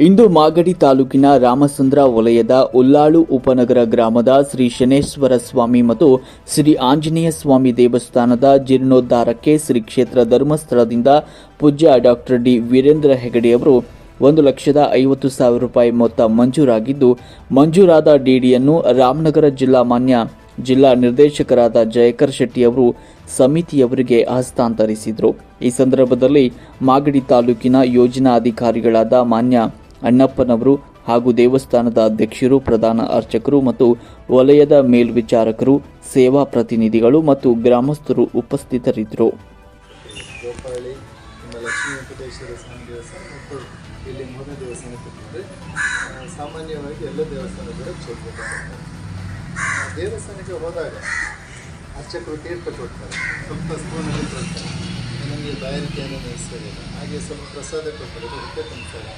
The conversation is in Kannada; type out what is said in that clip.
ಇಂದು ಮಾಗಡಿ ತಾಲೂಕಿನ ರಾಮಸಂದ್ರ ವಲಯದ ಉಲ್ಲಾಳು ಉಪನಗರ ಗ್ರಾಮದ ಶ್ರೀ ಶನೇಶ್ವರ ಸ್ವಾಮಿ ಮತ್ತು ಶ್ರೀ ಆಂಜನೇಯ ಸ್ವಾಮಿ ದೇವಸ್ಥಾನದ ಜೀರ್ಣೋದ್ಧಾರಕ್ಕೆ ಶ್ರೀ ಕ್ಷೇತ್ರ ಧರ್ಮಸ್ಥಳದಿಂದ ಪೂಜ್ಯ ಡಾಕ್ಟರ್ ಡಿ ವೀರೇಂದ್ರ ಹೆಗಡೆ ಅವರು 1,50,000 ರೂಪಾಯಿ ಮೊತ್ತ ಮಂಜೂರಾಗಿದ್ದು, ಮಂಜೂರಾದ ಡಿಡಿಯನ್ನು ರಾಮನಗರ ಜಿಲ್ಲಾ ನಿರ್ದೇಶಕರಾದ ಜಯಕರ್ ಶೆಟ್ಟಿ ಅವರು ಸಮಿತಿಯವರಿಗೆ ಹಸ್ತಾಂತರಿಸಿದರು. ಈ ಸಂದರ್ಭದಲ್ಲಿ ಮಾಗಡಿ ತಾಲೂಕಿನ ಯೋಜನಾ ಅಧಿಕಾರಿಗಳಾದ ಮಾನ್ಯ ಅಣ್ಣಪ್ಪನವರು ಹಾಗೂ ದೇವಸ್ಥಾನದ ಅಧ್ಯಕ್ಷರು, ಪ್ರಧಾನ ಅರ್ಚಕರು ಮತ್ತು ವಲಯದ ಮೇಲ್ವಿಚಾರಕರು, ಸೇವಾ ಪ್ರತಿನಿಧಿಗಳು ಮತ್ತು ಗ್ರಾಮಸ್ಥರು ಉಪಸ್ಥಿತರಿದ್ದರು. ಇಲ್ಲಿ ಮೂರನೇ ದೇವಸ್ಥಾನಕ್ಕೆ ಸಾಮಾನ್ಯವಾಗಿ ಎಲ್ಲ ದೇವಸ್ಥಾನಗಳು ಕ್ಷೇತ್ರ ದೇವಸ್ಥಾನಕ್ಕೆ ಹೋದಾಗ ಅರ್ಚಕರು ತೀರ್ಥ ಕೊಡ್ತಾರೆ, ಸ್ವಲ್ಪ ಸ್ಪೂನಲ್ಲಿ ಕೊಡ್ತಾರೆ, ನಮಗೆ ಬಾಯಾರಿಕೆಯನ್ನು ನಡೆಸೋದಿಲ್ಲ, ಹಾಗೆ ಸ್ವಲ್ಪ ಪ್ರಸಾದ ಕೊಡ್ತಾರೆ,